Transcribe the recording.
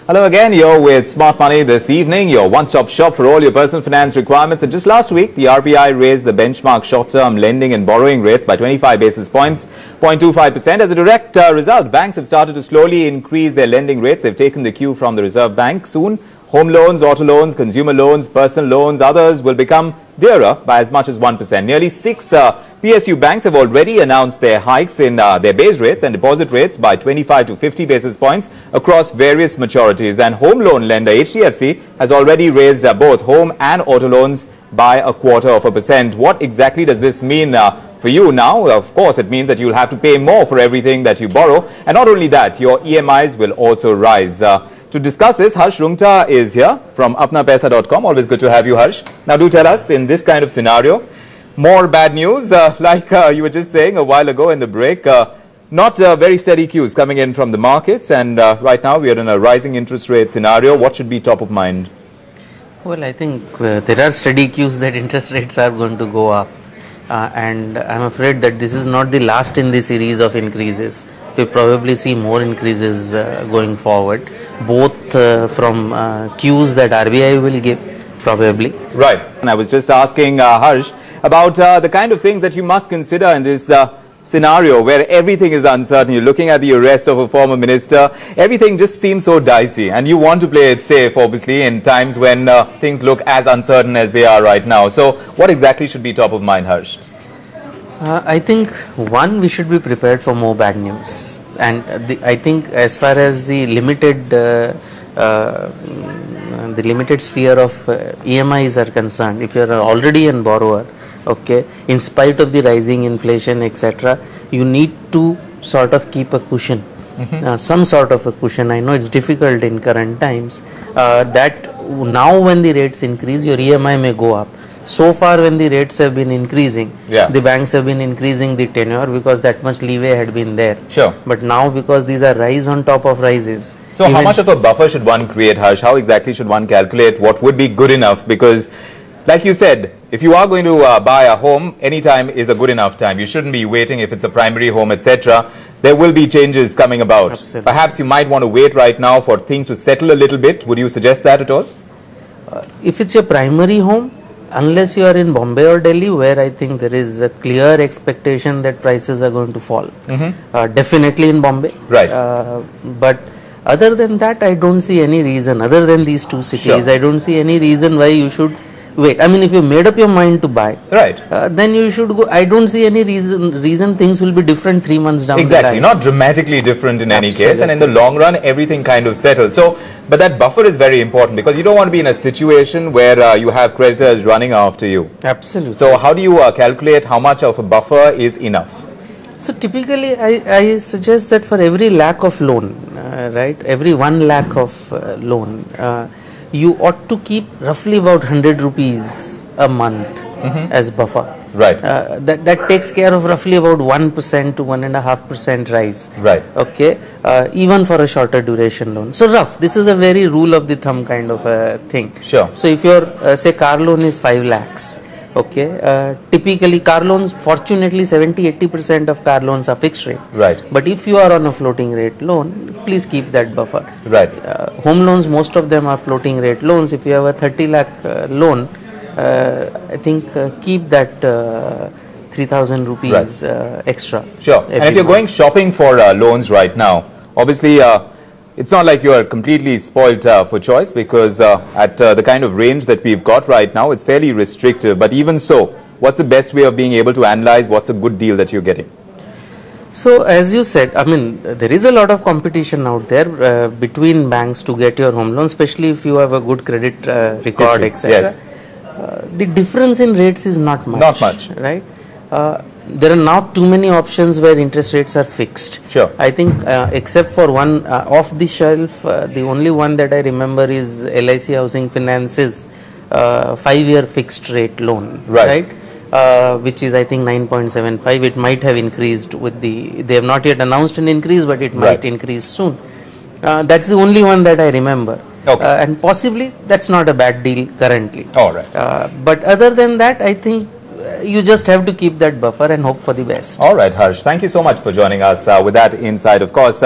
Hello again, you're with Smart Money this evening, your one-stop shop for all your personal finance requirements. And just last week, the RBI raised the benchmark short-term lending and borrowing rates by 25 basis points, 0.25%. As a direct result, banks have started to slowly increase their lending rates. They've taken the cue from the Reserve Bank. Soon, home loans, auto loans, consumer loans, personal loans, others will become dearer by as much as 1%. Nearly 6 PSU banks have already announced their hikes in their base rates and deposit rates by 25 to 50 basis points across various maturities. And home loan lender HDFC has already raised both home and auto loans by 0.25%. What exactly does this mean for you now? Of course, it means that you'll have to pay more for everything that you borrow. And not only that, your EMIs will also rise. To discuss this, Harsh Rungta is here from apnapaisa.com. Always good to have you, Harsh. Now, do tell us, in this kind of scenario, more bad news, like you were just saying a while ago in the break, not very steady cues coming in from the markets, and right now we are in a rising interest rate scenario. What should be top of mind? Well, I think there are steady cues that interest rates are going to go up, and I'm afraid that this is not the last in the series of increases. We'll probably see more increases going forward, both from cues that RBI will give, probably. Right. And I was just asking Harsh about the kind of things that you must consider in this scenario where everything is uncertain. You're looking at the arrest of a former minister. Everything just seems so dicey, and you want to play it safe, obviously, in times when things look as uncertain as they are right now. So what exactly should be top of mind, Harsh? I think, one, we should be prepared for more bad news. And I think as far as the limited sphere of EMIs are concerned, if you are already a borrower, okay, in spite of the rising inflation, etc., you need to sort of keep a cushion, some sort of a cushion. I know it's difficult in current times, that now when the rates increase, your EMI may go up. So far, when the rates have been increasing, the banks have been increasing the tenure because that much leeway had been there. Sure. But now, because these are rise on top of rises. So how much of a buffer should one create, Harsh? How exactly should one calculate what would be good enough? Because, like you said, if you are going to buy a home, any time is a good enough time. You shouldn't be waiting if it's a primary home, etc. There will be changes coming about. Absolutely. Perhaps you might want to wait right now for things to settle a little bit. Would you suggest that at all? If it's your primary home, unless you are in Bombay or Delhi, where I think there is a clear expectation that prices are going to fall, definitely in Bombay. Right. But other than that, I don't see any reason, other than these two cities, I don't see any reason why you should wait. I mean, if you made up your mind to buy, then you should go. I don't see any reason things will be different 3 months down the line. Exactly, not dramatically different in any case, and in the long run, everything kind of settles. So, but that buffer is very important because you don't want to be in a situation where you have creditors running after you. Absolutely. So, how do you calculate how much of a buffer is enough? So, typically, I suggest that for every lakh of loan, right, every 1 lakh of loan, you ought to keep roughly about 100 rupees a month as buffer. Right. That takes care of roughly about 1% to 1.5% rise. Right. Okay. Even for a shorter duration loan. So rough. This is a very rule of the thumb kind of a thing. Sure. So if your say car loan is 5 lakhs. Okay. Typically car loans, fortunately 70-80% of car loans are fixed rate. Right. But if you are on a floating rate loan, please keep that buffer. Right. Home loans, most of them are floating rate loans. If you have a 30 lakh loan, I think keep that 3,000 rupees extra. Sure. And if you're going shopping for loans right now, obviously it's not like you're completely spoiled for choice because at the kind of range that we've got right now, it's fairly restrictive. But even so, what's the best way of being able to analyze what's a good deal that you're getting? So as you said, I mean, there is a lot of competition out there between banks to get your home loan, especially if you have a good credit record, etc. Yes. The difference in rates is not much. Not much. Right? There are not too many options where interest rates are fixed. Sure. I think except for one off the shelf, the only one that I remember is LIC Housing Finance's 5-year fixed rate loan. Right? Which is I think 9.75. It might have increased with they have not yet announced an increase, but it might increase soon. That's the only one that I remember. Okay. And possibly that's not a bad deal currently. All right. But other than that, I think you just have to keep that buffer and hope for the best. All right, Harsh. Thank you so much for joining us with that insight. Of course,